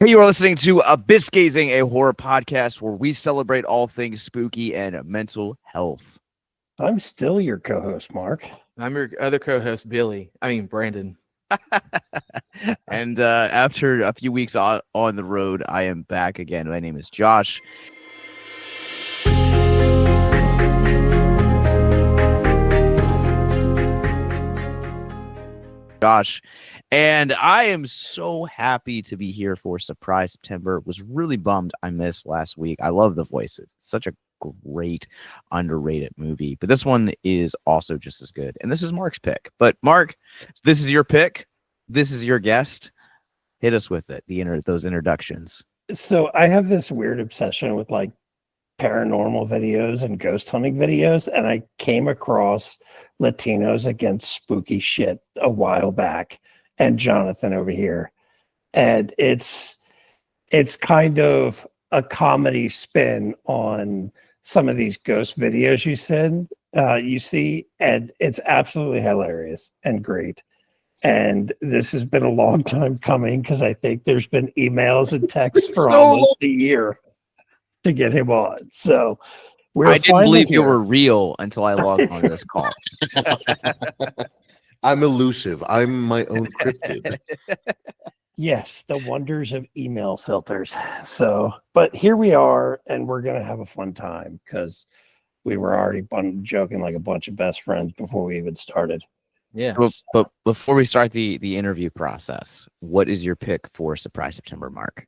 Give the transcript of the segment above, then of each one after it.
Hey, you are listening to Abyss Gazing, a horror podcast where we celebrate all things spooky and mental health. I'm still your co-host, Mark. I'm your other co-host, Brandon. And after a few weeks on the road, I am back again. My name is Josh. And I am so happy to be here for Surprise September. Was really bummed I missed last week. I love the voices. It's such a great, underrated movie. But this one is also just as good. And this is Mark's pick. But Mark, this is your pick. This is your guest. Hit us with it. Those introductions. So I have this weird obsession with like paranormal videos and ghost hunting videos, and I came across Latinos Against Spooky Shit a while back, and Jonathan over here, and it's kind of a comedy spin on some of these ghost videos you see, and it's absolutely hilarious and great. And this has been a long time coming because I think there's been emails and texts for almost a year to get him on. So I didn't believe you were real until I logged on this call. I'm elusive. I'm my own cryptid. Yes, the wonders of email filters. So, but here we are, and we're going to have a fun time because we were already joking like a bunch of best friends before we even started. Yeah. But before we start the interview process, what is your pick for Surprise September, Mark?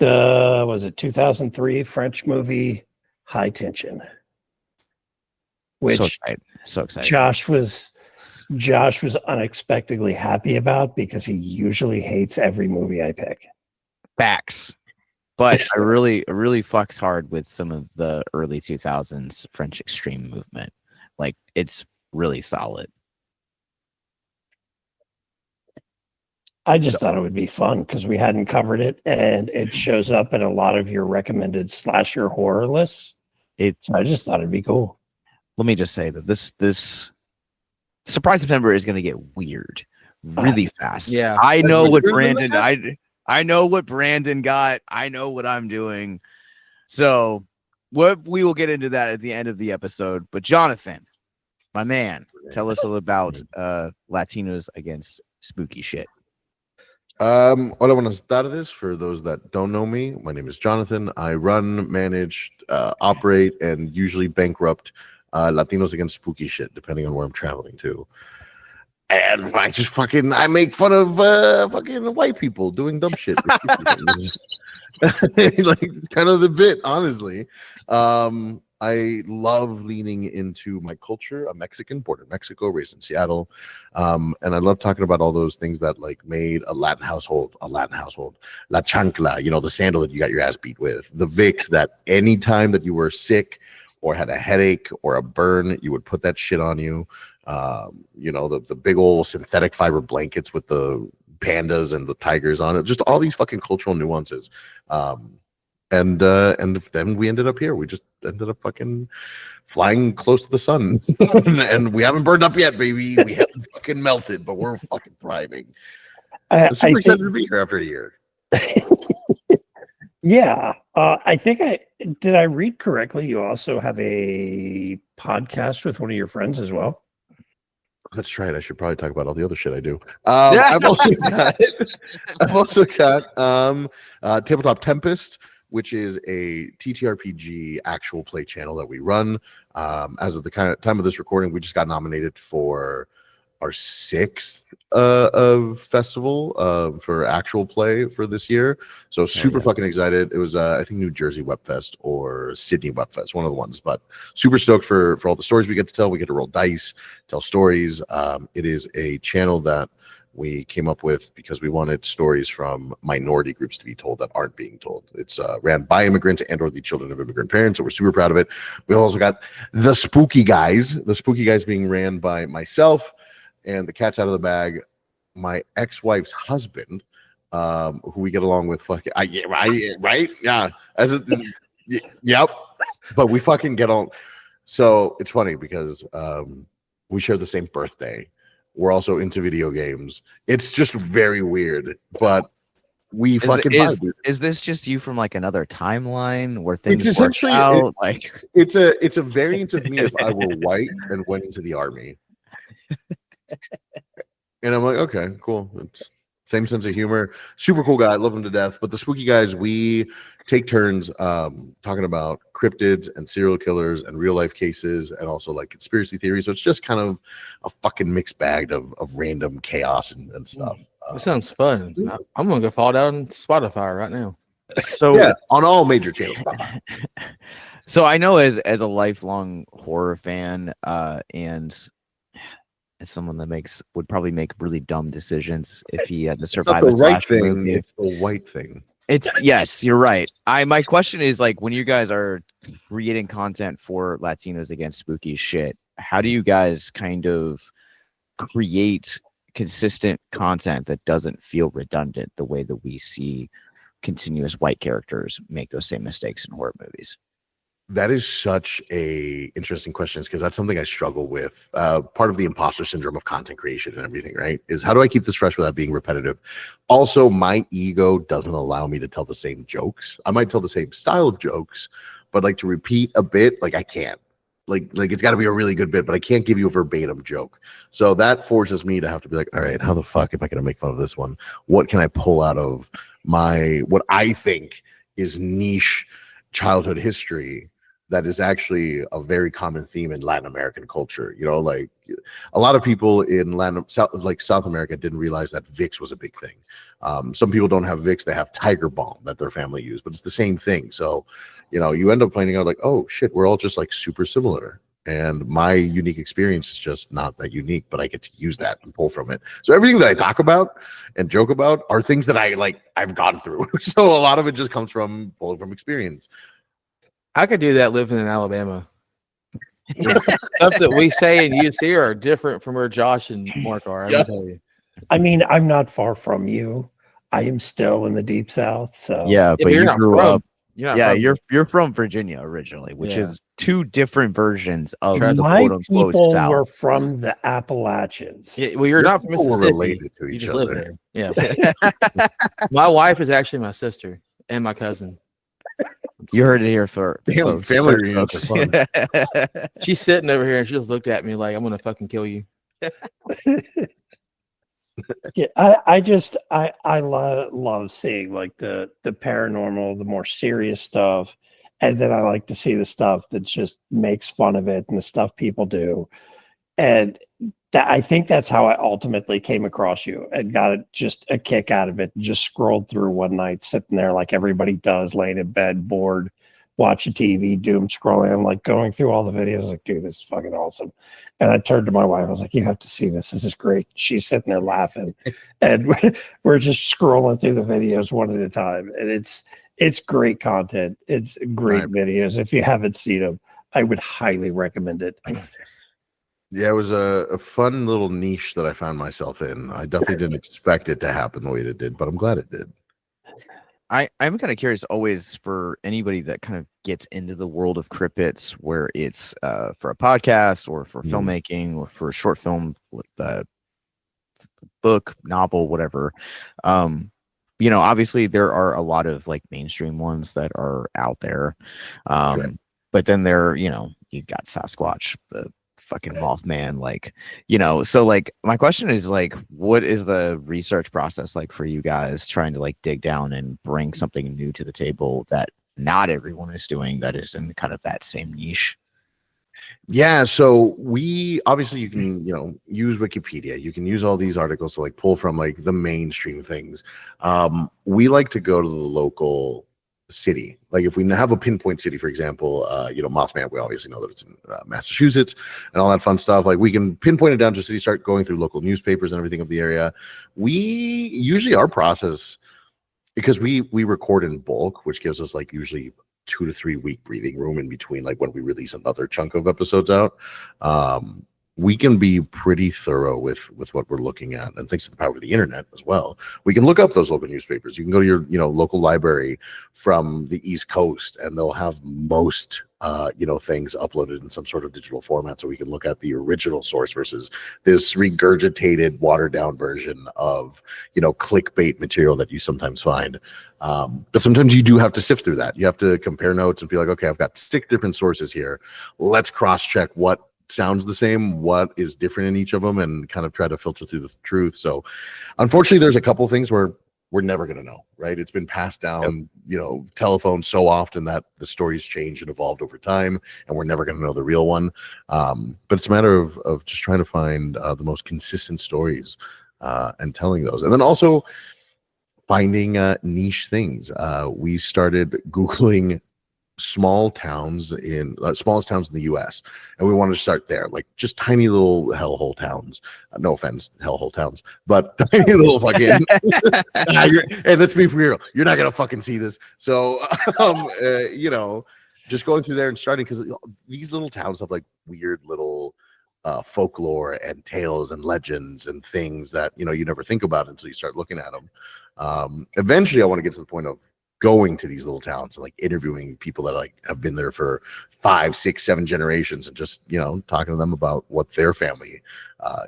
Was it 2003 French movie High Tension? Which so excited. Josh was unexpectedly happy about because he usually hates every movie I pick. Facts. But I really fucks hard with some of the early 2000s French extreme movement. Like, it's really solid. I just thought it would be fun because we hadn't covered it, and it shows up in a lot of your recommended slasher horror lists. So I just thought it'd be cool. Let me just say that this Surprise September is going to get weird really fast. Yeah, I know what Brandon. I know what Brandon got. I know what I'm doing. So we will get into that at the end of the episode. But Jonathan, my man, tell us a little about Latinos Against Spooky Shit. What I want to start of this, for those that don't know me, my name is Jonathan. I run, manage, operate, and usually bankrupt Latinos Against Spooky Shit, depending on where I'm traveling to. And I make fun of fucking white people doing dumb shit. Like, it's kind of the bit, honestly. I love leaning into my culture. I'm Mexican, born in Mexico, raised in Seattle. And I love talking about all those things that like made a Latin household. La chancla, the sandal that you got your ass beat with. The Vicks that anytime that you were sick or had a headache or a burn, you would put that shit on you. The big old synthetic fiber blankets with the pandas and the tigers on it. Just all these fucking cultural nuances. And then we ended up here. We just ended up fucking flying close to the sun. And we haven't burned up yet, baby. We haven't fucking melted, but we're fucking thriving. I'm super excited to be here after a year. Yeah. I think did I read correctly? You also have a podcast with one of your friends as well. That's right. I should probably talk about all the other shit I do. I've also got Tabletop Tempest, which is a TTRPG actual play channel that we run. As of the time of this recording, we just got nominated for our 6th festival for actual play for this year. So super fucking excited. It was I think New Jersey Webfest or Sydney Webfest, one of the ones, but super stoked for all the stories we get to tell. We get to roll dice, tell stories. It is a channel that we came up with because we wanted stories from minority groups to be told that aren't being told. It's ran by immigrants and or the children of immigrant parents, so we're super proud of it. We also got the Spooky Guys being ran by myself, and the cat's out of the bag, my ex-wife's husband, who we get along with fucking right? Yeah. Yep. But we fucking get on. So it's funny because we share the same birthday. We're also into video games. It's just very weird, but we fucking vibe, dude. Is this just you from like another timeline where It's things work essentially out? Like, it's a variant of me if I were white and went into the army. And I'm like, okay, cool. It's same sense of humor. Super cool guy. Love him to death. But the spooky guys, we take turns talking about cryptids and serial killers and real life cases and also like conspiracy theories. So it's just kind of a fucking mixed bag of random chaos and stuff. That sounds fun. I'm gonna go follow that on Spotify right now. so Yeah, on all major channels. so I know as a lifelong horror fan, and as someone that would probably make really dumb decisions if he had to It's not survive the a right slasher thing, movie. it's the white thing. It's yes, you're right. My question is like when you guys are creating content for Latinos Against Spooky Shit, how do you guys kind of create consistent content that doesn't feel redundant the way that we see continuous white characters make those same mistakes in horror movies? That is such a interesting question because that's something I struggle with. Part of the imposter syndrome of content creation and everything, right? Is how do I keep this fresh without being repetitive? Also, my ego doesn't allow me to tell the same jokes. I might tell the same style of jokes, but like to repeat a bit, like I can't. Like it's got to be a really good bit, but I can't give you a verbatim joke. So that forces me to have to be like, all right, how the fuck am I going to make fun of this one? What can I pull out of what I think is niche childhood history that is actually a very common theme in Latin American culture? You know, like a lot of people in South America didn't realize that Vicks was a big thing. Some people don't have Vicks, they have Tiger Balm that their family used, but it's the same thing. So, you know, you end up finding out like, oh shit, we're all just like super similar. And my unique experience is just not that unique, but I get to use that and pull from it. So everything that I talk about and joke about are things that I've gone through. So a lot of it just comes from pulling from experience. I could do that living in Alabama. Stuff that we say and use here are different from where Josh and Mark are. Yeah. I'll tell you. I mean, I'm not far from you. I am still in the deep South. So Yeah, but you're you not grew from- up. You're not Yeah, from- you're from Virginia originally, which Yeah. is two different versions of the my quote unquote people South. were from the Appalachians. Yeah, well, you're not from people were Mississippi. related to You each just live other. there. Yeah. My wife is actually my sister and my cousin. You heard it here for Damn, folks. family First, reunions folks. are She's sitting over here and she just looked at me like I'm gonna fucking kill you. Yeah, I love seeing like the paranormal, the more serious stuff, and then I like to see the stuff that just makes fun of it and the stuff people do, and I think that's how I ultimately came across you and got just a kick out of it. Just scrolled through one night, sitting there like everybody does, laying in bed, bored, watching TV, doom scrolling. I'm like going through all the videos, like, dude, this is fucking awesome. And I turned to my wife, I was like, you have to see this. This is great. She's sitting there laughing, and we're just scrolling through the videos one at a time. And it's great content. It's great videos. If you haven't seen them, I would highly recommend it. Yeah, it was a fun little niche that I found myself in. I definitely didn't expect it to happen the way it did, but I'm glad it did. I'm kind of curious always for anybody that kind of gets into the world of cryptids, where it's for a podcast or for filmmaking or for a short film, book, novel, whatever. You know, obviously there are a lot of like mainstream ones that are out there. Sure. But then you got Sasquatch, the fucking Mothman, like, you know, so like my question is like, what is the research process like for you guys trying to like dig down and bring something new to the table that not everyone is doing that is in kind of that same niche? Yeah, so we obviously you can use Wikipedia, you can use all these articles to like pull from like the mainstream things. We like to go to the local city. Like if we have a pinpoint city, for example, Mothman, we obviously know that it's in Massachusetts and all that fun stuff. Like we can pinpoint it down to a city, start going through local newspapers and everything of the area. We usually our process, because we record in bulk, which gives us like usually 2 to 3 week breathing room in between, like when we release another chunk of episodes out. We can be pretty thorough with what we're looking at, and thanks to the power of the internet as well, we can look up those local newspapers. You can go to your local library from the East Coast, and they'll have most things uploaded in some sort of digital format so we can look at the original source versus this regurgitated, watered down version of, clickbait material that you sometimes find. But sometimes you do have to sift through that. You have to compare notes and be like, okay, I've got 6 different sources here. Let's cross-check what sounds the same, what is different in each of them, and kind of try to filter through the truth. So unfortunately, there's a couple things where we're never going to know, right? It's been passed down, telephone so often that the stories changed and evolved over time, and we're never going to know the real one. But it's a matter of just trying to find the most consistent stories and telling those. And then also finding niche things. We started Googling smallest towns in the US, and we wanted to start there, like just tiny little hellhole towns. No offense, hellhole towns, but tiny little fucking hey, let's be real, you're not gonna fucking see this. So just going through there and starting, because these little towns have like weird little folklore and tales and legends and things that you never think about until you start looking at them. Eventually I want to get to the point of going to these little towns and like interviewing people that like have been there for 5, 6, 7 generations, and just talking to them about what their family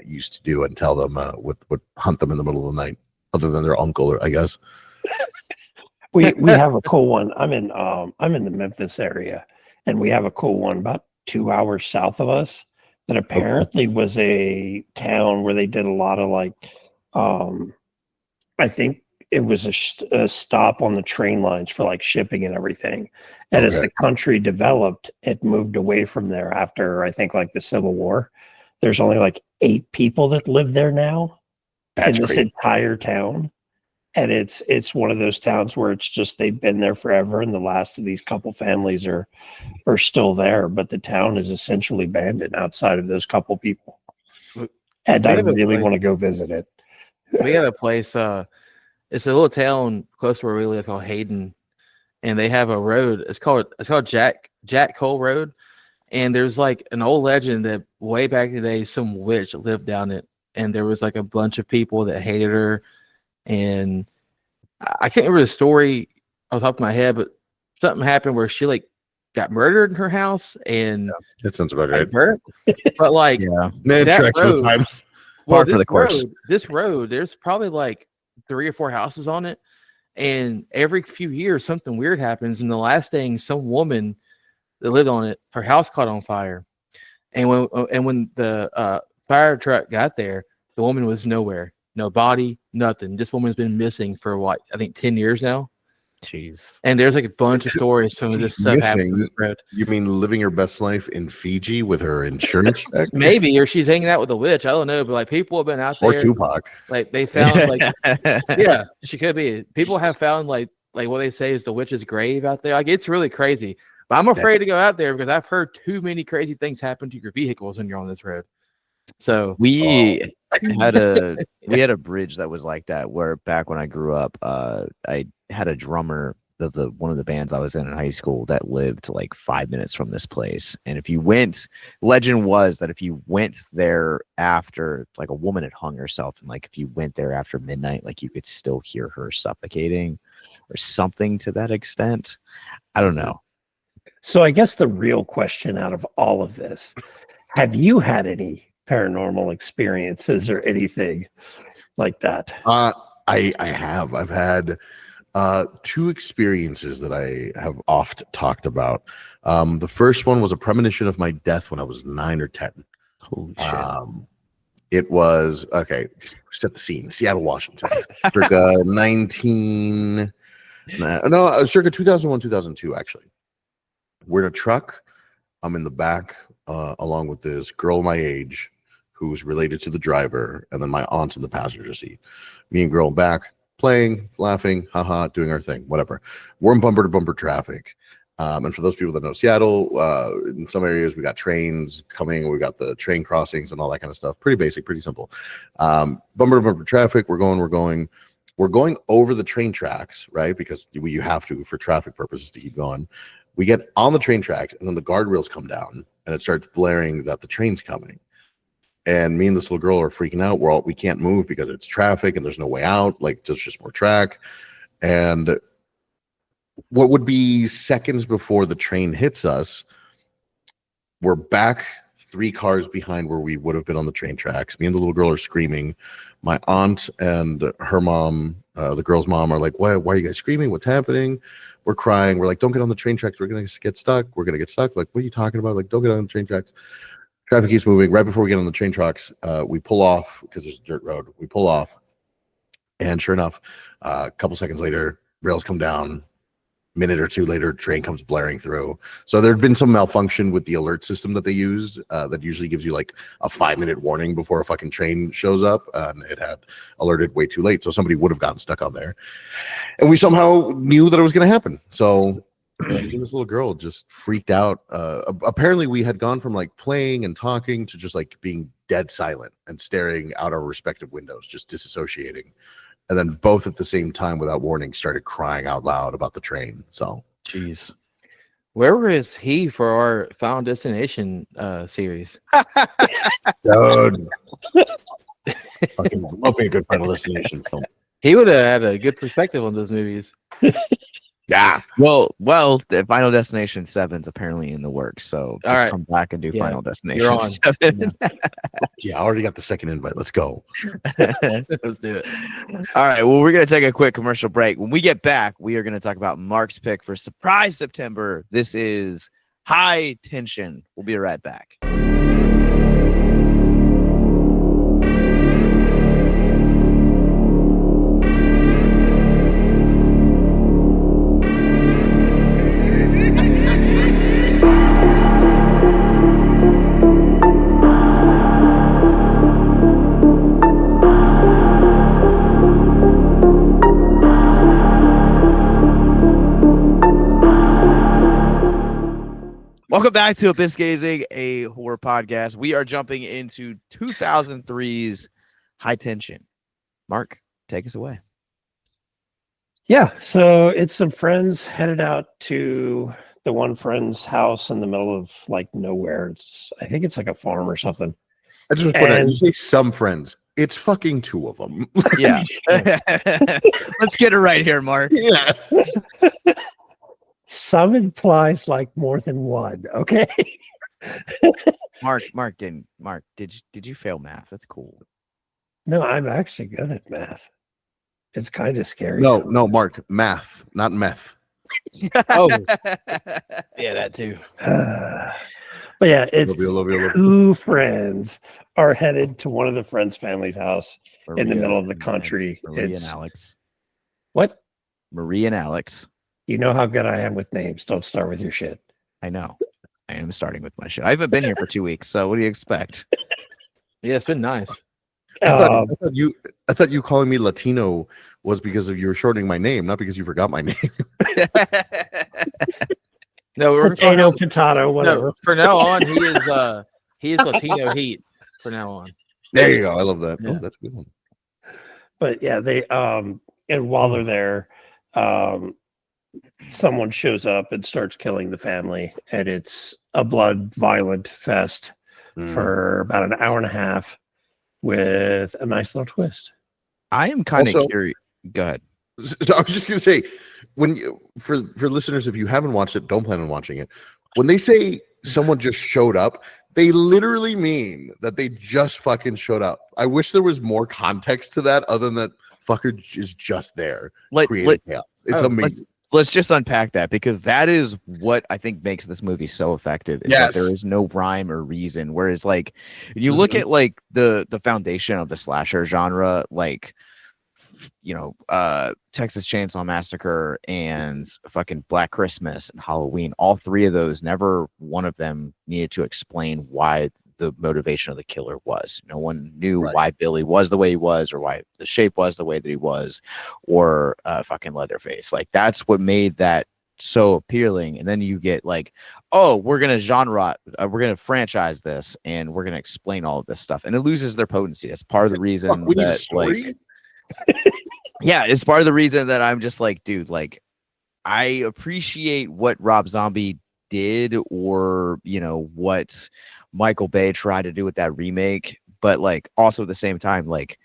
used to do, and tell them what hunt them in the middle of the night, other than their uncle, or I guess. We have a cool one. I'm in the Memphis area, and we have a cool one about 2 hours south of us that apparently was a town where they did a lot of like I think it was a stop on the train lines for like shipping and everything. And as the country developed, it moved away from there after, I think, like the Civil War. There's only like 8 people that live there now in this entire town. And it's one of those towns where it's just, they've been there forever, and the last of these couple families are still there, but the town is essentially abandoned outside of those couple people. And I really want to go visit it. We got a place, it's a little town close to where we live called Hayden, and they have a road. It's called Jack Cole Road, and there's like an old legend that way back in the day, some witch lived down it, and there was like a bunch of people that hated her, and I can't remember the story off the top of my head, but something happened where she like got murdered in her house, and that sounds about right. But like, man, tracks road, times. Well, for the course. This road, there's probably like 3 or 4 houses on it, and every few years something weird happens, and the last thing, some woman that lived on it, her house caught on fire, and when the fire truck got there, the woman was nowhere, no body, nothing. This woman's been missing for what, I think 10 years now. Jeez. And there's like a bunch of stories from this stuff happening. You mean living your best life in Fiji with her insurance check? Maybe, or she's hanging out with a witch. I don't know, but like people have been out there. Or Tupac. Like they found like yeah, she could be. People have found like what they say is the witch's grave out there. Like it's really crazy. But I'm afraid to go out there because I've heard too many crazy things happen to your vehicles when you're on this road. So we had a bridge that was like that, where back when I grew up, I had a drummer of one of the bands I was in high school that lived like 5 minutes from this place. And if you went, legend was that if you went there after, like, a woman had hung herself, and like if you went there after midnight, like you could still hear her suffocating or something to that extent. I don't know. So I guess the real question out of all of this, have you had any paranormal experiences or anything like that? I have. I've had 2 experiences that I have oft talked about. The first one was a premonition of my death when I was 9 or 10. Holy shit. It was, set the scene, Seattle, Washington, circa circa 2001, 2002, actually. We're in a truck. I'm in the back along with this girl my age who's related to the driver, and then my aunt's in the passenger seat. Me and girl back, playing, laughing, haha, doing our thing, whatever. We're in bumper to bumper traffic. And for those people that know Seattle, in some areas we got trains coming, we got the train crossings and all that kind of stuff. Pretty basic, pretty simple. Bumper to bumper traffic, we're going over the train tracks, right? Because you have to for traffic purposes to keep going. We get on the train tracks, and then the guardrails come down, and it starts blaring that the train's coming. And me and this little girl are freaking out. We can't move because it's traffic and there's no way out. Like, there's just more track. And what would be seconds before the train hits us, we're back 3 cars behind where we would have been on the train tracks. Me and the little girl are screaming. My aunt and her mom, the girl's mom, are like, why are you guys screaming? What's happening? We're crying. We're like, don't get on the train tracks. We're going to get stuck. We're going to get stuck. Like, what are you talking about? Like, don't get on the train tracks. Traffic keeps moving. Right before we get on the train tracks, we pull off because there's a dirt road. We pull off. And sure enough, a couple seconds later, rails come down. Minute or two later, train comes blaring through. So there'd been some malfunction with the alert system that they used that usually gives you like a 5-minute warning before a fucking train shows up, and it had alerted way too late, so somebody would have gotten stuck on there, and we somehow knew that it was going to happen. So this little girl just freaked out. Apparently we had gone from like playing and talking to just like being dead silent and staring out our respective windows, just disassociating. And then both at the same time, without warning, started crying out loud about the train. So, Jeez. Where is he for our Final Destination series? dude, fucking love me a good Final Destination film. He would have had a good perspective on those movies. Yeah. Well, the Final Destination 7's apparently in the works, so just come back and do Yeah. Final Destination You're on. 7. Yeah, I already got the second invite. Let's go. Let's do it. All right, well, we're going to take a quick commercial break. When we get back, we are going to talk about Mark's pick for Surprise September. This is High Tension. We'll be right back. Welcome back to Abyss Gazing, a horror podcast. We are jumping into 2003's High Tension. Mark, take us away. Yeah, so it's some friends headed out to the one friend's house in the middle of like nowhere. I think it's like a farm or something. I just put it. You say some friends. It's fucking 2 of them. Yeah. Let's get it right here, Mark. Yeah. Some implies like more than one. Okay. Mark, did you fail math? That's cool. No, I'm actually good at math. It's kind of scary. No, Mark. Math, not meth. Oh, yeah, that too. But yeah, it's Love you. 2 friends are headed to one of the friends' family's house in the Maria middle of the and- country. Maria and It's Alex. what? Marie and Alex. You know how good I am with names. Don't start with your shit. I know. I am starting with my shit. I haven't been here for 2 weeks, so what do you expect? Yeah, it's been nice. I thought you calling me Latino was because of you were shortening my name, not because you forgot my name. No, we're Potato, potato, whatever. No, for now on, he is Latino Heat. For now on, There you go. I love that. Yeah. Oh, that's a good one. But yeah, they and while they're there, someone shows up and starts killing the family, and it's a blood violent fest for about an hour and a half with a nice little twist. I am kind of Also- curious. Go ahead. So I was just gonna say, for listeners, if you haven't watched it, don't plan on watching it. When they say someone just showed up, they literally mean that they just fucking showed up. I wish there was more context to that, other than that fucker is just there creating chaos. It's amazing. Let's just unpack that, because that is what I think makes this movie so effective. Is Yes. that there is no rhyme or reason. Whereas, like, when you look at like the foundation of the slasher genre, like, you know, Texas Chainsaw Massacre and fucking Black Christmas and Halloween, all 3 of those, never one of them needed to explain why the motivation of the killer was. No one knew why Billy was the way he was, or why the shape was the way that he was, or fucking Leatherface. Like, that's what made that so appealing. And then you get like, oh, we're gonna we're gonna franchise this, and we're gonna explain all of this stuff, and it loses their potency. That's part of the reason We need a that, story? like, yeah, it's part of the reason that I'm just like, dude, like, I appreciate what Rob Zombie did, or, you know, what Michael Bay tried to do with that remake, but like, also at the same time, like,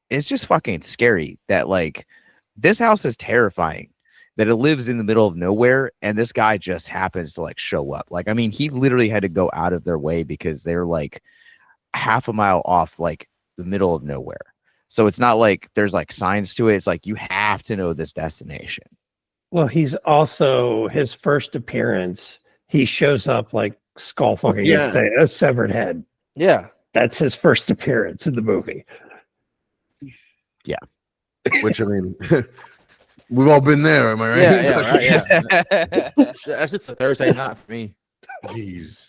it's just fucking scary that, like, this house is terrifying. that it lives in the middle of nowhere, and this guy just happens to like show up. Like, I mean, he literally had to go out of their way because they're like half a mile off like the middle of nowhere. So it's not like there's like signs to it. It's like you have to know this destination. Well, he's also his first appearance. He shows up like skull fucking a severed head. Yeah. That's his first appearance in the movie. Yeah. Which, I mean, we've all been there, am I right? Yeah, right. Yeah. That's just a Thursday night for me. Jeez.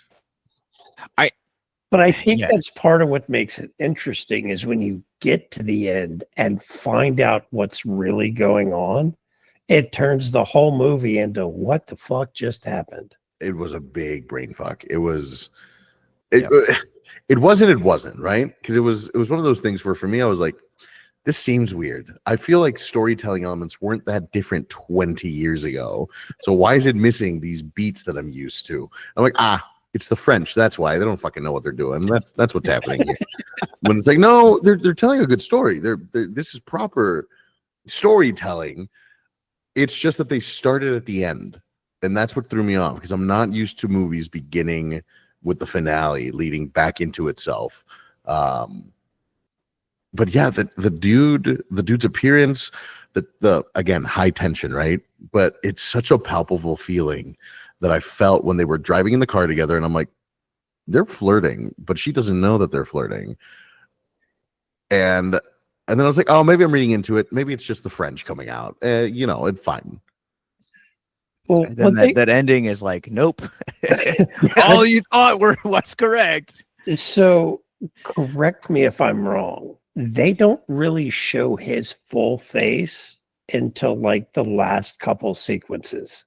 But I think that's part of what makes it interesting is when you get to the end and find out what's really going on, it turns the whole movie into what the fuck just happened. It was a big brain fuck. It was, it wasn't, right? Because it was one of those things where for me, I was like, this seems weird. I feel like storytelling elements weren't that different 20 years ago. So why is it missing these beats that I'm used to? I'm like, it's the French. That's why they don't fucking know what they're doing. That's what's happening here. When it's like, no, they're telling a good story. This is proper storytelling. It's just that they started at the end, and that's what threw me off because I'm not used to movies beginning with the finale leading back into itself. But yeah, the dude's appearance, the again high tension, right? But it's such a palpable feeling that I felt when they were driving in the car together, and I'm like, they're flirting, but she doesn't know that they're flirting. And then I was like, oh, maybe I'm reading into it. Maybe it's just the French coming out. It's fine. Well, and then that ending is like, nope. All you thought was correct. So correct me if I'm wrong. They don't really show his full face until like the last couple sequences.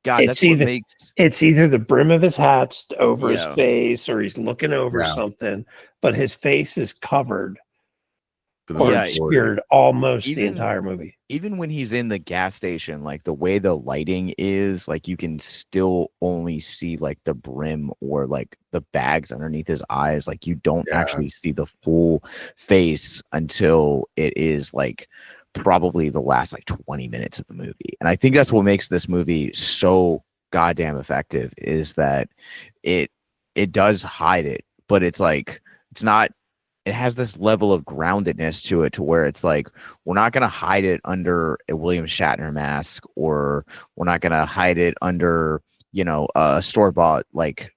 God, that's what makes it's either the brim of his hat's over his face or he's looking over something, but his face is covered or obscured almost the entire movie. Even when he's in the gas station, like the way the lighting is, like you can still only see like the brim or like the bags underneath his eyes. Like you don't actually see the full face until it is like probably the last like 20 minutes of the movie. And I think that's what makes this movie so goddamn effective is that it does hide it, but it's like it has this level of groundedness to it to where it's like we're not going to hide it under a William Shatner mask, or we're not going to hide it under a store-bought like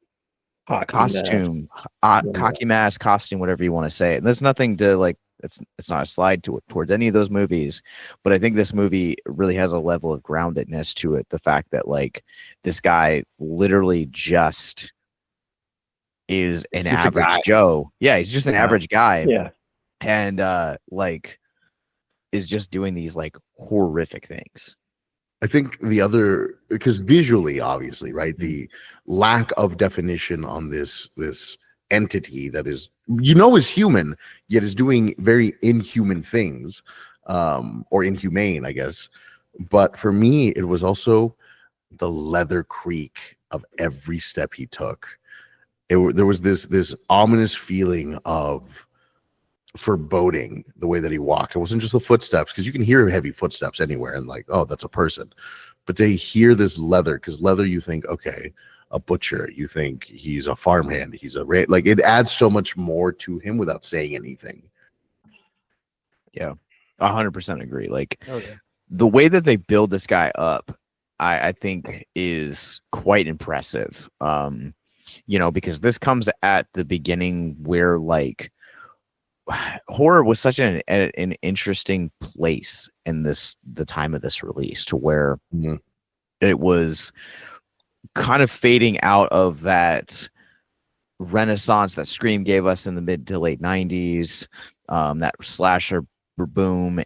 costume, hockey mask, costume, whatever you want to say. And there's nothing to like it's not a slide towards any of those movies, but I think this movie really has a level of groundedness to it. The fact that like this guy literally just is an average Joe. Yeah, he's just an average guy. Yeah. And like is just doing these like horrific things. I think because visually, obviously, right, the lack of definition on this entity that is is human yet is doing very inhuman things, or inhumane, I guess. But for me, it was also the leather creak of every step he took. There was this ominous feeling of foreboding the way that he walked. It wasn't just the footsteps, because you can hear heavy footsteps anywhere and like, oh, that's a person. But they hear this leather, because leather, you think, okay, a butcher, you think he's a farmhand, he's like it adds so much more to him without saying anything. Yeah, 100% agree. Like the way that they build this guy up, I think is quite impressive. Because this comes at the beginning where like horror was such an interesting place in the time of this release, to where it was kind of fading out of that renaissance that Scream gave us in the mid to late 90s, that slasher boom,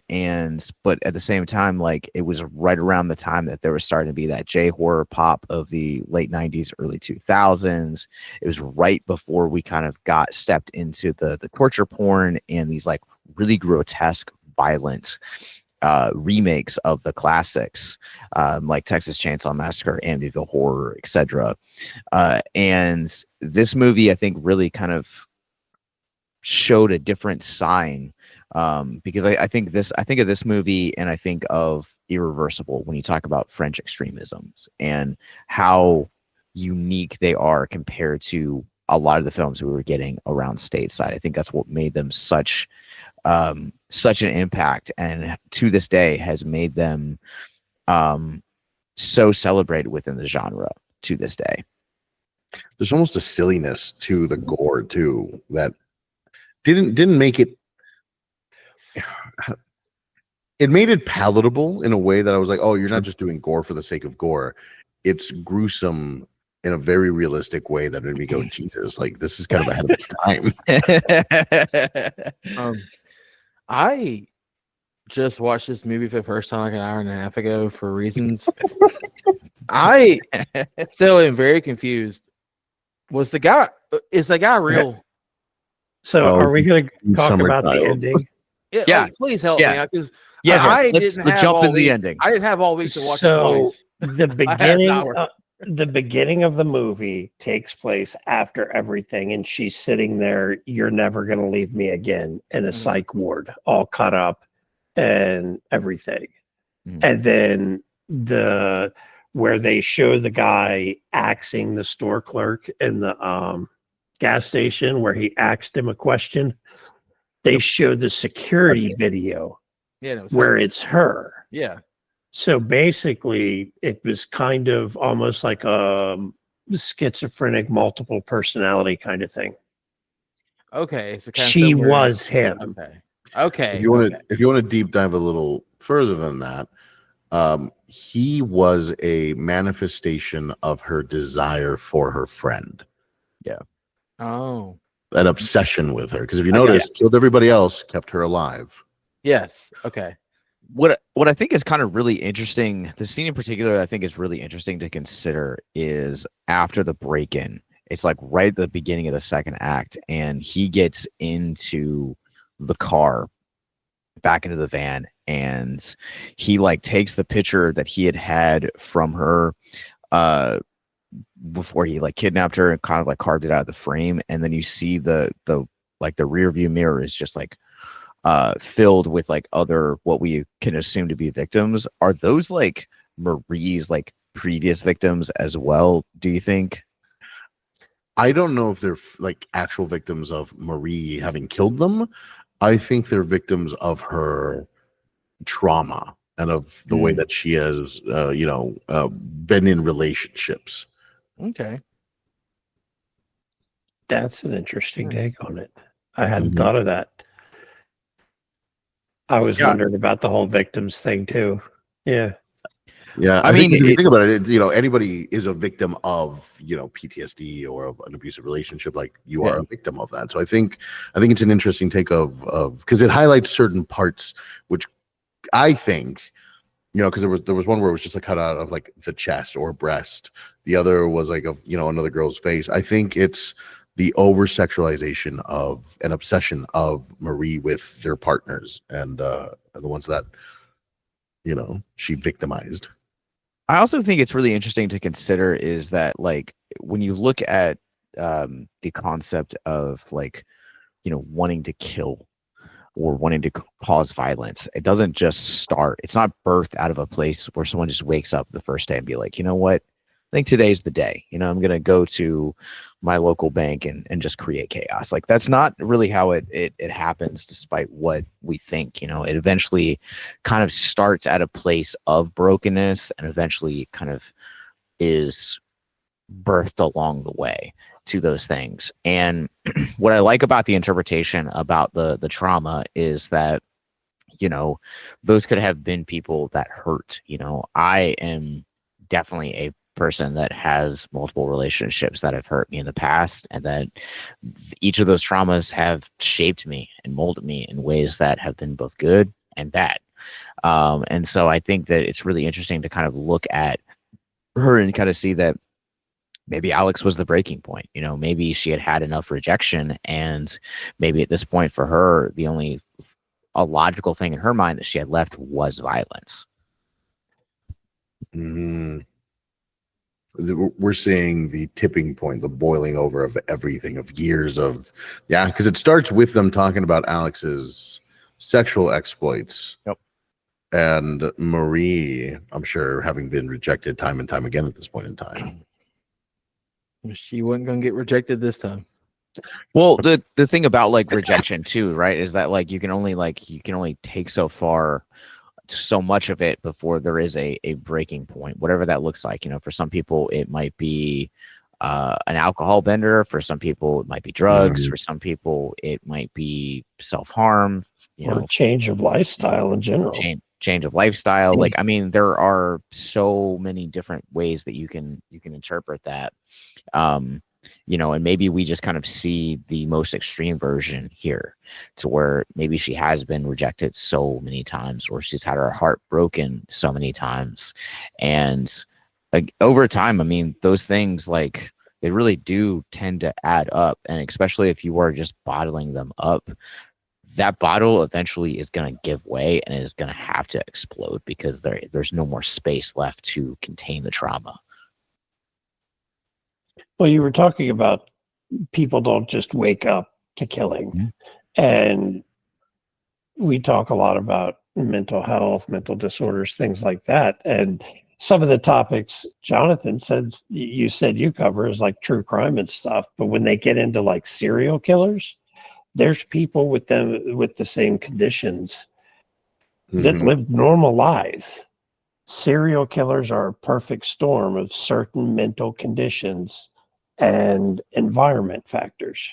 but at the same time, like it was right around the time that there was starting to be that J-horror pop of the late 90s, early 2000s. It was right before we kind of stepped into the torture porn and these like really grotesque, violent remakes of the classics, like Texas Chainsaw Massacre, Amityville Horror, etc. And this movie, I think, really kind of showed a different sign, because I think of this movie and I think of irreversible when you talk about French extremisms and how unique they are compared to a lot of the films we were getting around stateside. I think that's what made them such an impact, and to this day has made them so celebrated within the genre to this day. There's almost a silliness to the gore too that didn't make it. It made it palatable in a way that I was like, oh, you're not just doing gore for the sake of gore. It's gruesome in a very realistic way that made me go, Jesus, like this is kind of ahead of its time. I just watched this movie for the first time like an hour and a half ago for reasons. I still am very confused. Is the guy real? So are we going to talk about the Child. ending? Yeah. Like, please help me out because Let's jump into the ending. I didn't have all week to watch it So twice. the beginning of the movie takes place after everything, and she's sitting there. You're never going to leave me again in a psych ward, all cut up and everything. And then where they show the guy axing the store clerk in the gas station, where he asked him a question. They showed the security video where it's her. Yeah. So basically, it was kind of almost like a schizophrenic multiple personality kind of thing. Okay. So kind of She similar. was him. Okay. If you want to deep dive a little further than that, he was a manifestation of her desire for her friend. Yeah. Oh. An obsession with her. Because if you notice, killed everybody else, kept her alive. Yes. Okay. What I think is kind of really interesting, the scene in particular I think is really interesting to consider is after the break-in. It's like right at the beginning of the second act, and he gets into the car, back into the van, and he like takes the picture that he had from her before he like kidnapped her and kind of like carved it out of the frame, and then you see the rear view mirror is just like filled with like other what we can assume to be victims. Are those like Marie's like previous victims as well, do you think? I don't know if they're like actual victims of Marie having killed them. I think they're victims of her trauma and of the way that she has been in relationships. Okay. That's an interesting take on it. I hadn't thought of that. I was wondering about the whole victims thing too. Yeah. Yeah. I mean, if you think about it, anybody is a victim of, PTSD or of an abusive relationship. Like you are a victim of that. So I think it's an interesting take of because it highlights certain parts, which I think, because there was one where it was just a cutout of like the chest or breast. The other was like of, another girl's face. I think it's the over sexualization of an obsession of Marie with their partners and the ones that, she victimized. I also think it's really interesting to consider is that like when you look at the concept of like, wanting to kill or wanting to cause violence, it doesn't just start. It's not birthed out of a place where someone just wakes up the first day and be like, you know what? I think today's the day. I'm going to go to my local bank and just create chaos. Like that's not really how it happens, despite what we think. It eventually kind of starts at a place of brokenness and eventually kind of is birthed along the way to those things. And what I like about the interpretation about the trauma is that, those could have been people that hurt. I am definitely a person that has multiple relationships that have hurt me in the past, and that each of those traumas have shaped me and molded me in ways that have been both good and bad. And so I think that it's really interesting to kind of look at her and kind of see that maybe Alex was the breaking point. Maybe she had enough rejection, and maybe at this point for her, a logical thing in her mind that she had left was violence. We're seeing the tipping point, the boiling over of everything, of years of, because it starts with them talking about Alex's sexual exploits. Yep. And Marie, I'm sure, having been rejected time and time again at this point in time. She wasn't gonna get rejected this time. Well, the thing about like rejection too, right, is that like you can only take so far, so much of it before there is a breaking point, whatever that looks like. You know, for some people it might be an alcohol bender. For some people it might be drugs. For some people it might be self-harm. Or change of lifestyle in general. Change of lifestyle. Like, I mean, there are so many different ways that you can interpret that. You know, and maybe we just kind of see the most extreme version here, to where maybe she has been rejected so many times, or she's had her heart broken so many times. And like over time, I mean, those things, like, they really do tend to add up. And especially if you are just bottling them up, that bottle eventually is going to give way and is going to have to explode, because there's no more space left to contain the trauma. Well, you were talking about people don't just wake up to killing. And we talk a lot about mental health, mental disorders, things like that. And some of the topics Jonathan said you cover is like true crime and stuff. But when they get into like serial killers, there's people with the same conditions that live normal lives. Serial killers are a perfect storm of certain mental conditions and environment factors.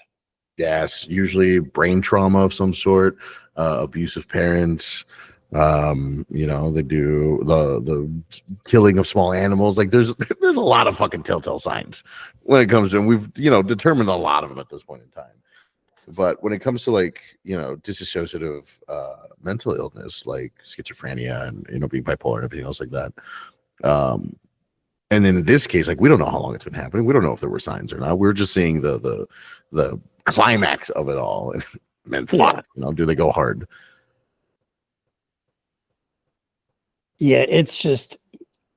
Yes, usually brain trauma of some sort, abusive parents. You know, they do the killing of small animals. Like there's a lot of fucking telltale signs when it comes to, and we've determined a lot of them at this point in time. But when it comes to like, dissociative mental illness, like schizophrenia and, being bipolar and everything else like that. And then in this case, like, we don't know how long it's been happening. We don't know if there were signs or not. We're just seeing the climax of it all. And man, fuck, do they go hard? Yeah, it's just,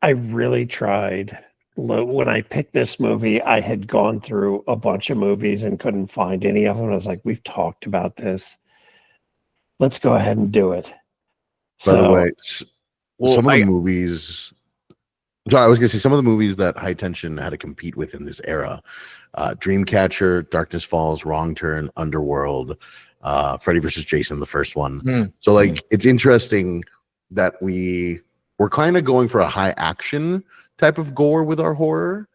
I really tried. When I picked this movie, I had gone through a bunch of movies and couldn't find any of them. I was like, we've talked about this. Let's go ahead and do it. By the way, some of the movies... So I was going to say, some of the movies that High Tension had to compete with in this era, Dreamcatcher, Darkness Falls, Wrong Turn, Underworld, Freddy vs. Jason, the first one. So like, it's interesting that we're kind of going for a high action type of gore with our horror.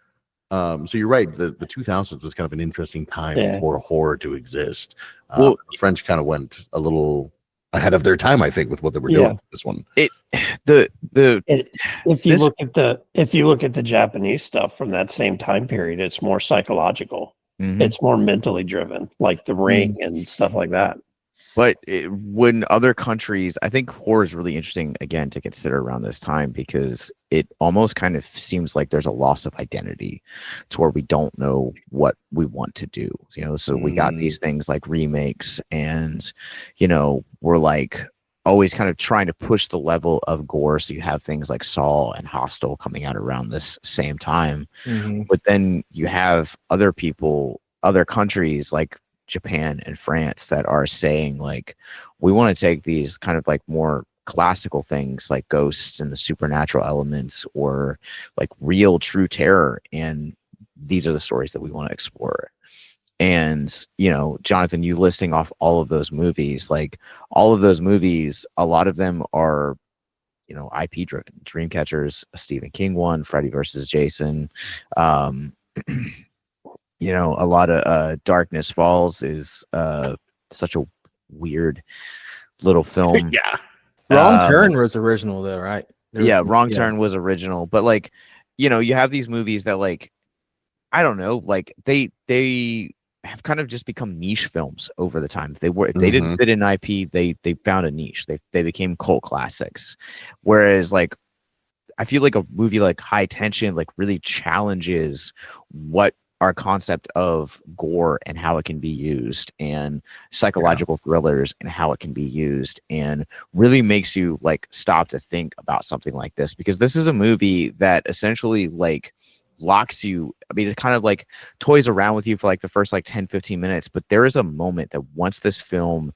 So you're right. The 2000s was kind of an interesting time for horror to exist. The French kind of went a little ahead of their time, I think, with what they were doing with this one. If you look at the Japanese stuff from that same time period, it's more psychological. It's more mentally driven, like The Ring and stuff like that. But when other countries, I think horror is really interesting, again, to consider around this time, because it almost kind of seems like there's a loss of identity to where we don't know what we want to do. So we got these things like remakes, and, we're like always kind of trying to push the level of gore. So you have things like Saw and Hostel coming out around this same time. But then you have other countries like Japan and France that are saying, like, we want to take these kind of like more classical things like ghosts and the supernatural elements, or like real true terror, and these are the stories that we want to explore. And Jonathan, you listing off all of those movies, like all of those movies, a lot of them are IP driven. Dreamcatcher's a Stephen King one, Freddy versus Jason, a lot of Darkness Falls is such a weird little film. Wrong Turn was original though, right? Wrong Turn was original, but like, you have these movies that, like, I don't know, like they have kind of just become niche films over the time. If they didn't fit in IP, they found a niche. They became cult classics. Whereas like, I feel like a movie like High Tension like really challenges what our concept of gore and how it can be used, and psychological thrillers and how it can be used, and really makes you like stop to think about something like this, because this is a movie that essentially like locks you. I mean, it kind of like toys around with you for like the first like 10-15 minutes, but there is a moment that once this film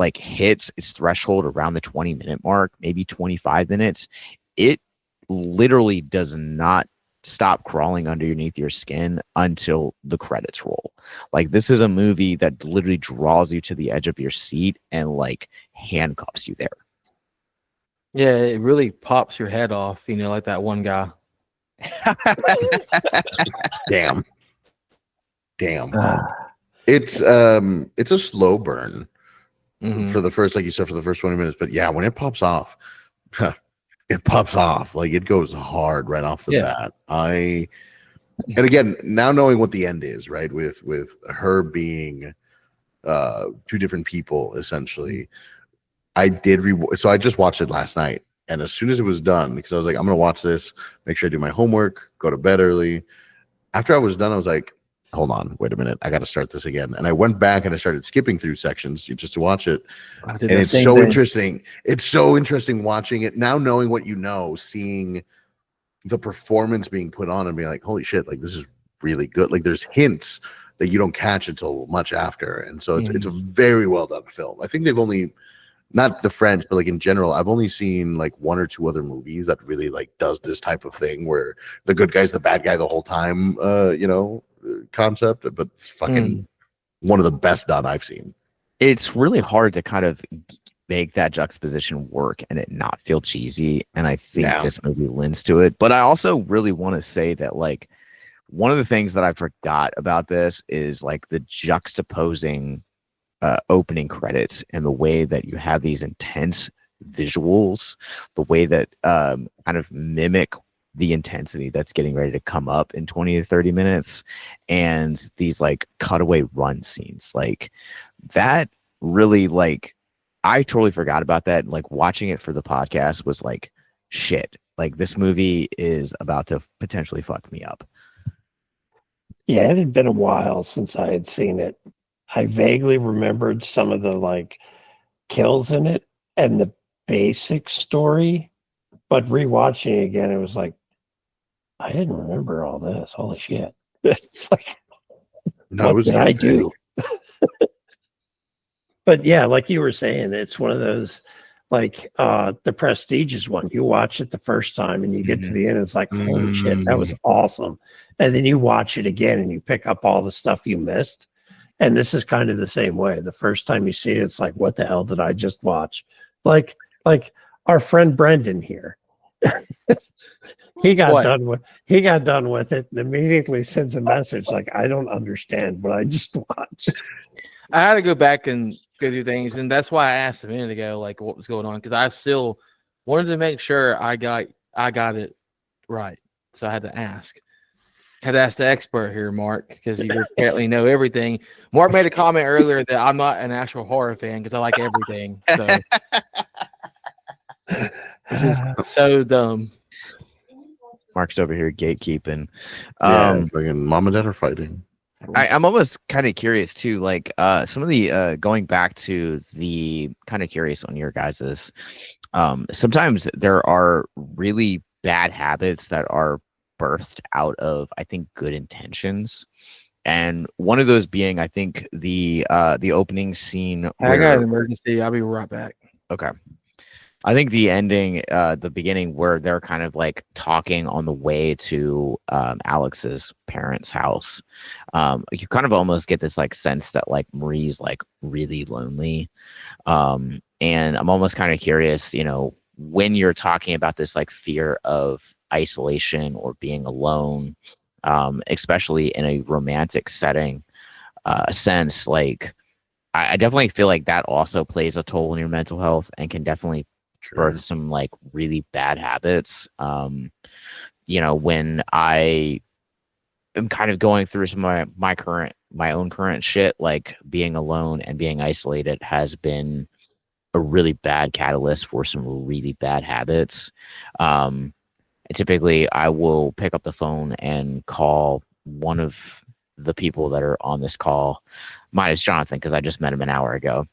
like hits its threshold around the 20-minute mark, maybe 25 minutes, it literally does not stop crawling underneath your skin until the credits roll. Like, this is a movie that literally draws you to the edge of your seat and like handcuffs you there. Yeah, it really pops your head off, you know, like that one guy. Damn. It's a slow burn for the first, like you said, for the first 20 minutes. But yeah, when it pops off, it pops off. Like, it goes hard right off the bat. And again, now knowing what the end is, right? With her being two different people, essentially. I did so I just watched it last night. And as soon as it was done, because I was like, I'm gonna watch this, make sure I do my homework, go to bed early. After I was done, I was like, hold on, wait a minute, I got to start this again. And I went back and I started skipping through sections just to watch it. And it's so interesting. It's so interesting watching it now, knowing what you know, seeing the performance being put on and being like, holy shit, like, this is really good. Like, there's hints that you don't catch until much after. And so it's a very well done film. I think they've only, not the French, but like in general, I've only seen like one or two other movies that really like does this type of thing where the good guy's the bad guy the whole time, concept. But fucking one of the best done I've seen. It's really hard to kind of make that juxtaposition work and it not feel cheesy. And I think this movie lends to it. But I also really want to say that, like, one of the things that I forgot about this is like the juxtaposing opening credits and the way that you have these intense visuals, the way that kind of mimic the intensity that's getting ready to come up in 20 to 30 minutes, and these like cutaway run scenes like that really, like, I totally forgot about that. Like, watching it for the podcast was like, shit, like, this movie is about to potentially fuck me up. Yeah, it had been a while since I had seen it. I vaguely remembered some of the like kills in it and the basic story, but rewatching again, it was like, I didn't remember all this. Holy shit. It's like, what did I do? But yeah, like you were saying, it's one of those, like the Prestige's one. You watch it the first time and you get to the end, it's like, holy shit, that was awesome. And then you watch it again and you pick up all the stuff you missed. And this is kind of the same way. The first time you see it, it's like, what the hell did I just watch? Like our friend Brendan here. He got done with it and immediately sends a message like, I don't understand what I just watched. I had to go back and go through things, and that's why I asked a minute ago, like, what was going on, because I still wanted to make sure I got it right. So I had to ask. Had to ask the expert here, Mark, because you apparently know everything. Mark made a comment earlier that I'm not an actual horror fan because I like everything. So which is so dumb. Mark's over here gatekeeping. Fucking mom and dad are fighting. I'm almost kind of curious too, like some of the going back to the kind of curious on your guys's. Sometimes there are really bad habits that are birthed out of, I think, good intentions, and one of those being, I think, the opening scene. I got an emergency. I'll be right back. Okay. I think the ending, the beginning, where they're kind of like talking on the way to Alex's parents' house, you kind of almost get this like sense that like Marie's like really lonely, and I'm almost kind of curious, when you're talking about this like fear of isolation or being alone, especially in a romantic setting, sense, like I definitely feel like that also plays a toll on your mental health and can definitely birth some like really bad habits. When I am kind of going through some of my own current shit, like being alone and being isolated has been a really bad catalyst for some really bad habits. And typically I will pick up the phone and call one of the people that are on this call, minus Jonathan, because I just met him an hour ago.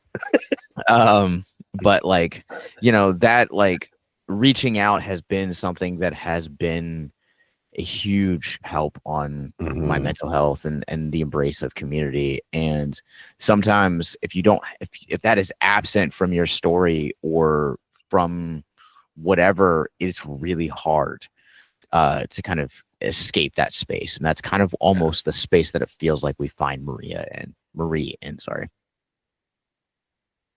But like, that like reaching out has been something that has been a huge help on my Mhm. mental health and the embrace of community. And sometimes if you don't, if that is absent from your story or from whatever, it's really hard to kind of escape that space. And that's kind of almost the space that it feels like we find Marie in, sorry.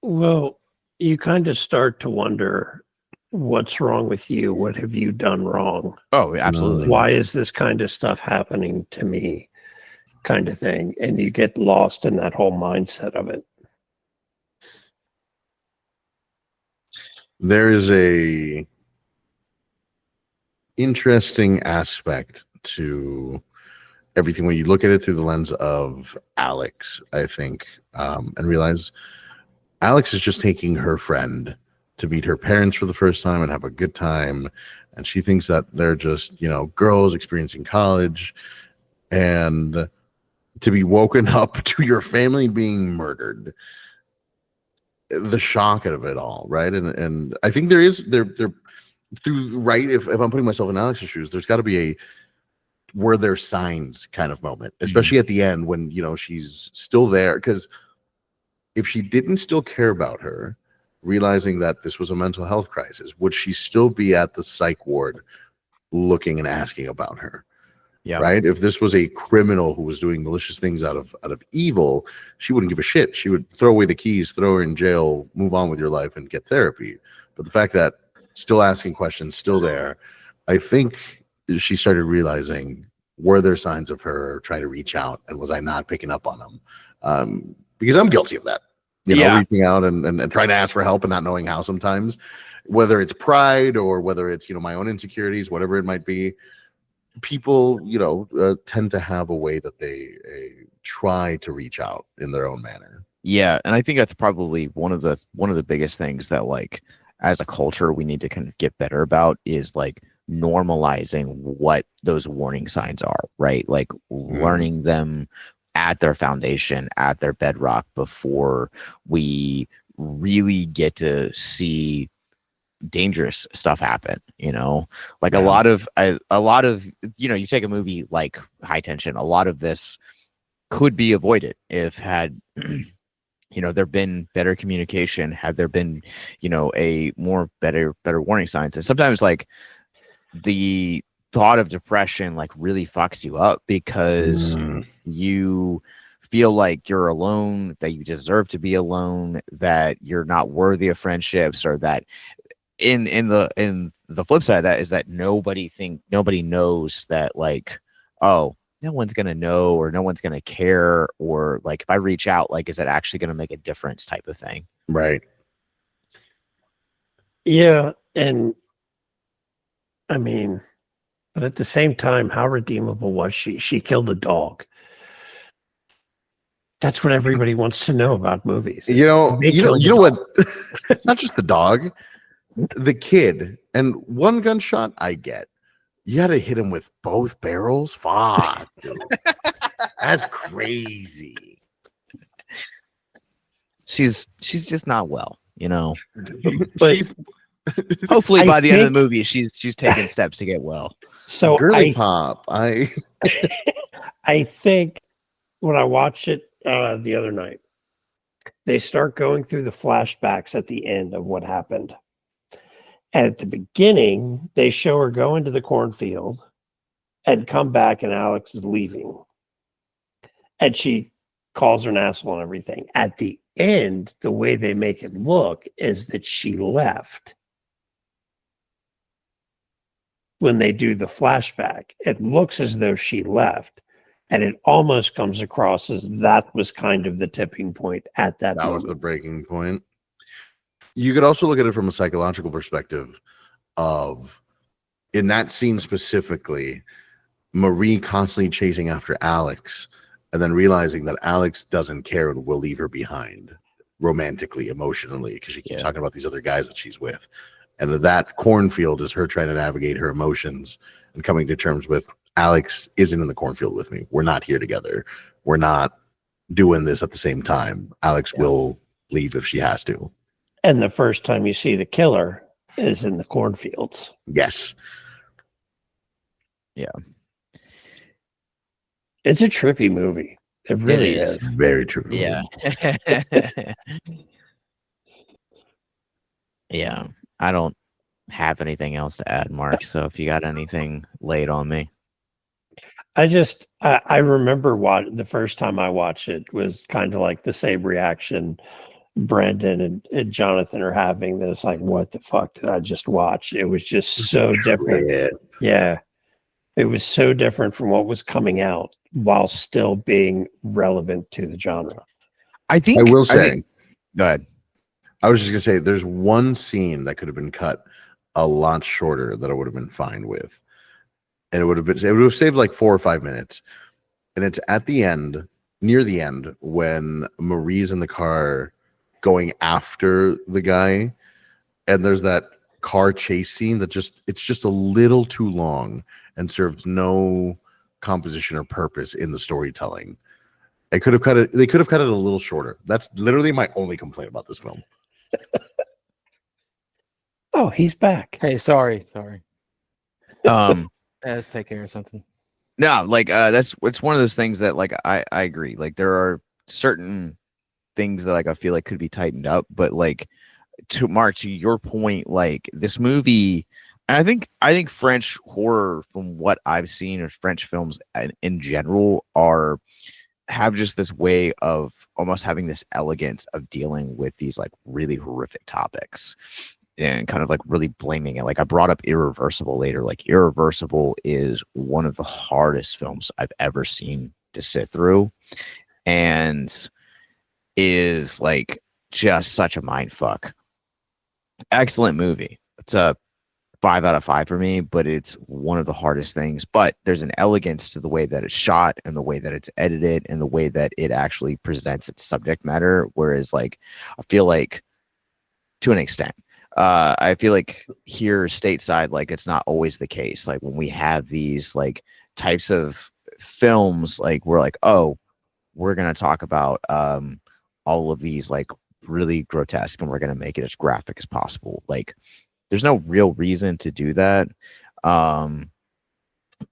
Well, you kind of start to wonder what's wrong with you? What have you done wrong? Oh, absolutely. Why is this kind of stuff happening to me? Kind of thing. And you get lost in that whole mindset of it. There is a interesting aspect to everything when you look at it through the lens of Alex, I think, and realize Alex is just taking her friend to meet her parents for the first time and have a good time. And she thinks that they're just, girls experiencing college, and to be woken up to your family being murdered, the shock of it all, right? And I think there through, right, if I'm putting myself in Alex's shoes, there's got to be a were there signs kind of moment, especially at the end when she's still there, because if she didn't still care about her, realizing that this was a mental health crisis, would she still be at the psych ward looking and asking about her? Yeah. Right. If this was a criminal who was doing malicious things out of evil, she wouldn't give a shit. She would throw away the keys, throw her in jail, move on with your life and get therapy. But the fact that still asking questions, still there, I think she started realizing, were there signs of her trying to reach out, and was I not picking up on them? Because I'm guilty of that, reaching out and trying to ask for help and not knowing how sometimes, whether it's pride or whether it's, my own insecurities, whatever it might be. People, tend to have a way that they try to reach out in their own manner. Yeah, and I think that's probably one of the biggest things that, like, as a culture we need to kind of get better about is like normalizing what those warning signs are, right? Like learning them at their foundation, at their bedrock, before we really get to see dangerous stuff happen. Like a lot of you take a movie like High Tension, a lot of this could be avoided if had there been better communication, had there been a more better warning signs. And sometimes like the thought of depression like really fucks you up because you feel like you're alone, that you deserve to be alone, that you're not worthy of friendships, or that in the flip side of that is that nobody knows that, like, oh, no one's gonna know, or no one's gonna care, or like if I reach out, like, is it actually gonna make a difference, type of thing. Right. Yeah, and I mean, but at the same time, how redeemable was she? She killed a dog. That's what everybody wants to know about movies. You know what? It's not just the dog, the kid, and one gunshot I get. You had to hit him with both barrels? Fuck, dude. That's crazy. She's just not well, But hopefully by the end of the movie she's taking steps to get well. So Girly pop. I think when I watched it the other night, they start going through the flashbacks at the end of what happened. And at the beginning, they show her go into the cornfield and come back, and Alex is leaving. And she calls her an asshole and everything. At the end, the way they make it look is that she left. When they do the flashback, it looks as though she left. And it almost comes across as that was kind of the tipping point at that moment. That was the breaking point. You could also look at it from a psychological perspective of, in that scene specifically, Marie constantly chasing after Alex and then realizing that Alex doesn't care and will leave her behind romantically, emotionally, because she keeps talking about these other guys that she's with. And that cornfield is her trying to navigate her emotions and coming to terms with, Alex isn't in the cornfield with me. We're not here together. We're not doing this at the same time. Alex will leave if she has to. And the first time you see the killer is in the cornfields. Yes. It's a trippy movie. It really is. is. Very true. Yeah. Yeah. I don't have anything else to add, Mark. So if you got anything laid on me. I remember the first time I watched it was kind of like the same reaction Brendan and Jonathan are having. This like, what the fuck did I just watch? It was just so different. Yeah. It was so different from what was coming out while still being relevant to the genre. I will say, go ahead. I was just gonna say, there's one scene that could have been cut a lot shorter that I would have been fine with, and it would have saved like 4 or 5 minutes. And it's at the end, near the end, when Marie's in the car going after the guy, and there's that car chase scene that it's just a little too long and serves no composition or purpose in the storytelling. They could have cut it a little shorter. That's literally my only complaint about this film. Oh, he's back. Hey, sorry. Let's take care of something. No, like it's one of those things that like I agree. Like there are certain things that like I feel like could be tightened up, but like to Mark, to your point, like this movie, and I think French horror, from what I've seen, or French films in general, have just this way of almost having this elegance of dealing with these like really horrific topics and kind of like really blaming it. Like I brought up Irreversible later. Like Irreversible is one of the hardest films I've ever seen to sit through, and is like just such a mind fuck. Excellent movie. It's a 5 out of 5 for me, but it's one of the hardest things. But there's an elegance to the way that it's shot and the way that it's edited and the way that it actually presents its subject matter. Whereas like I feel like, to an extent, I feel like here stateside, like it's not always the case. Like when we have these like types of films, like we're like, oh, we're gonna talk about all of these like really grotesque, and we're gonna make it as graphic as possible. Like there's no real reason to do that.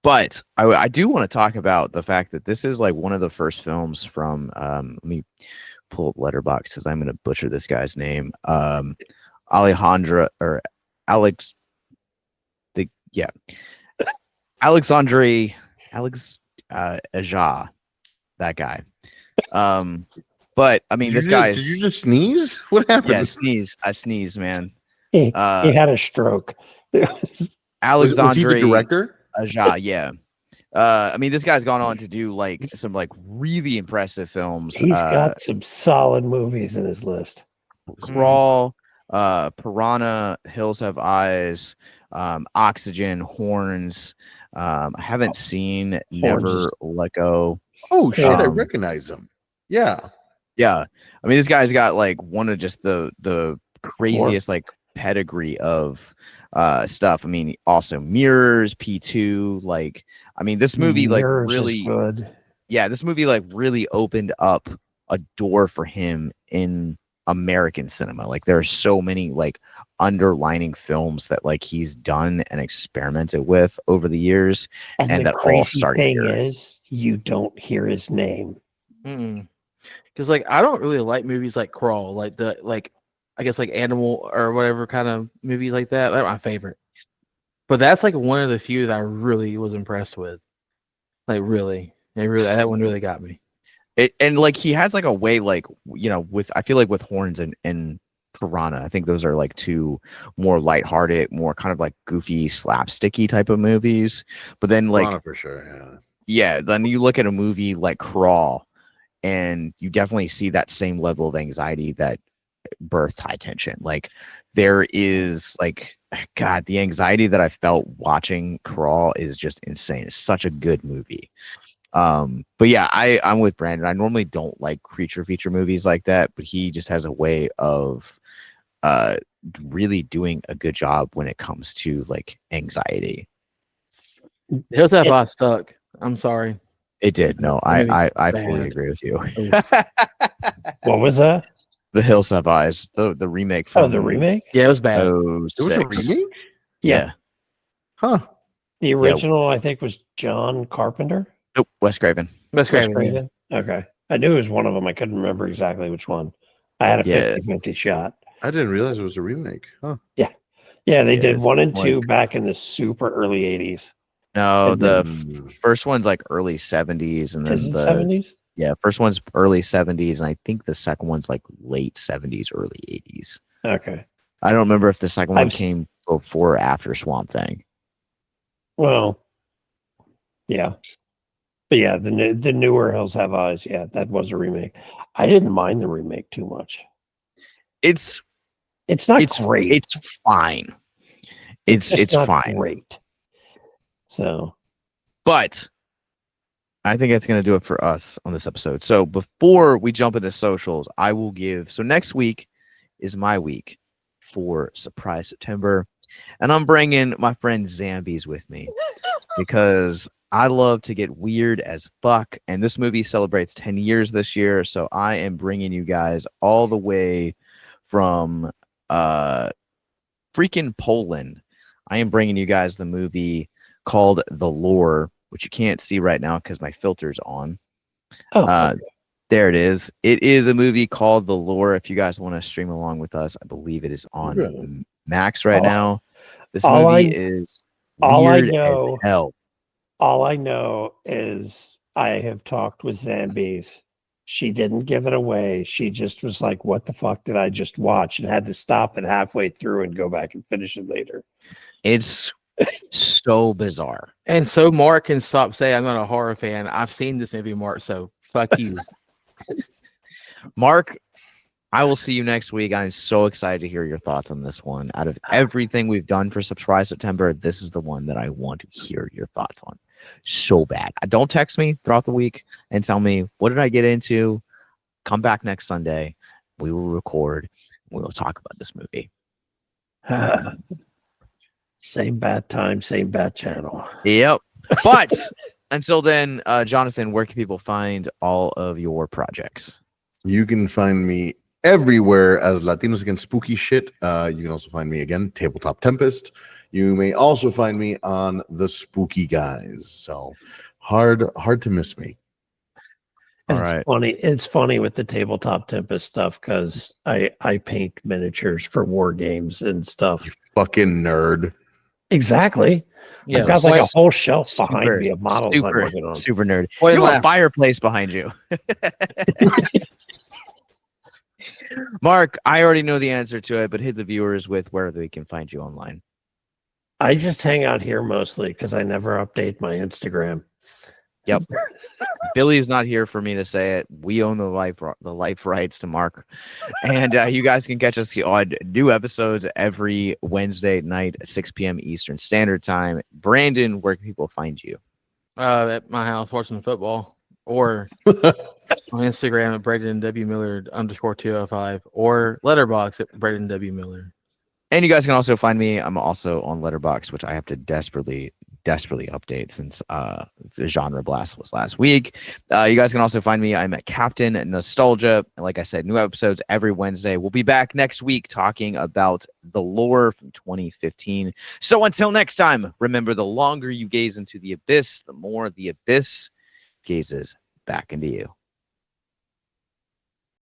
But I do want to talk about the fact that this is like one of the first films from let me pull up Letterboxd because I'm gonna butcher this guy's name. Alejandra or Alex Alexandre Aja, that guy. But I mean, did you just sneeze? What happened? Yeah, sneeze. I sneeze, man. He had a stroke. Alexandre was he the director? Aja, yeah. I mean, this guy's gone on to do like some like really impressive films. He's got some solid movies in his list. Crawl, Piranha, Hills Have Eyes, Oxygen, Horns. I haven't seen Never Let Go. Oh shit, I recognize him. Yeah. I mean, this guy's got like one of just the craziest like pedigree of stuff. I mean, also Mirrors, P2. Like, I mean, this movie Mirrors like really good. Yeah, this movie like really opened up a door for him in American cinema. Like there are so many like underlining films that like he's done and experimented with over the years, and that all started thing here. is you don't hear his name. Because like I don't really like movies like Crawl, like the I guess like Animal or whatever kind of movie like that. That's my favorite. But that's like one of the few that I really was impressed with. Like really, that one really got me. And like he has like a way, like, you know, with I feel like with Horns and Piranha, I think those are like two more lighthearted, more kind of like goofy, slapsticky type of movies. But then like Piranha for sure, yeah. Then you look at a movie like Crawl, and you definitely see that same level of anxiety that birthed High Tension. Like there is like, God, the anxiety that I felt watching Crawl is just insane. It's such a good movie. But yeah, I'm with Brandon. I normally don't like creature feature movies like that, but he just has a way of really doing a good job when it comes to like anxiety. Hills Have Eyes stuck. I'm sorry. It did. No, I fully agree with you. What was that? The Hills Have Eyes, the remake from the remake? Yeah, it was bad. Oh, it was a remake. Yeah. Huh. The original, I think, was John Carpenter. Nope, Wes Craven. Wes Wes Craven. Yeah. Craven? Okay. I knew it was one of them. I couldn't remember exactly which one. I had a Yeah. 50-50 shot. I didn't realize it was a remake. Huh. Yeah, they Yeah, did it's 1 and 2 like- back in the super early 80s. No, And the then- first one's like early 70s, and Is then it the 70s? yeah, first one's early 70s, and I think the second one's like late 70s, early 80s. Okay. I don't remember if the second one I've s- came before or after Swamp Thing. Well, yeah. But yeah, the newer Hills Have Eyes, yeah, that was a remake. I didn't mind the remake too much. It's It's not it's great. It's fine. It's just not fine. great. So But I think that's going to do it for us on this episode. So before we jump into socials, I will give. So next week is my week for Surprise September. And I'm bringing my friend Zambies with me because I love to get weird as fuck. And this movie celebrates 10 years this year. So I am bringing you guys all the way from freaking Poland. I am bringing you guys the movie called The Lure, which you can't see right now because my filter's on. okay. There it is. It is a movie called The Lure. If you guys want to stream along with us, I believe it is on Really? Max right now. This all movie I- is all I weird know- as hell. All I know is I have talked with Zambies. She didn't give it away. She just was like, what the fuck did I just watch? And had to stop it halfway through and go back and finish it later. It's so bizarre. And so Mark can stop saying I'm not a horror fan. I've seen this movie, Mark. So fuck you. Mark, I will see you next week. I'm so excited to hear your thoughts on this one. Out of everything we've done for Surprise September, this is the one that I want to hear your thoughts on so bad. Don't text me throughout the week and tell me, what did I get into? Come back next Sunday. We will record. We will talk about this movie. Same bad time, same bad channel. Yep. But until then, Jonathan, where can people find all of your projects? You can find me everywhere as Latinos Against Spooky Shit. You can also find me again, Tabletop Tempest. You may also find me on The Spooky Guys. So hard to miss me. All It's right. funny. It's funny with the Tabletop Tempest stuff because I paint miniatures for war games and stuff. You fucking nerd. Exactly. Yeah, I've got like a point- whole shelf behind Super- me of models I'm working on. Super nerd. Point You have a left. fireplace behind you. Mark, I already know the answer to it, but hit the viewers with where they can find you online. I just hang out here mostly because I never update my Instagram. Yep. Billy's not here for me to say it. We own the life rights to Mark. And you guys can catch us on new episodes every Wednesday night at 6 p.m. Eastern Standard Time. Brandon, where can people find you? at my house watching football, or on Instagram at Braden W Miller _205, or Letterbox at Braden W Miller. And you guys can also find me. I'm also on Letterboxd, which I have to desperately update since the Genre Blast was last week. You guys can also find me. I'm at Captain Nostalgia. And like I said, new episodes every Wednesday. We'll be back next week talking about The Lure from 2015. So until next time, remember, the longer you gaze into the abyss, the more the abyss gazes back into you.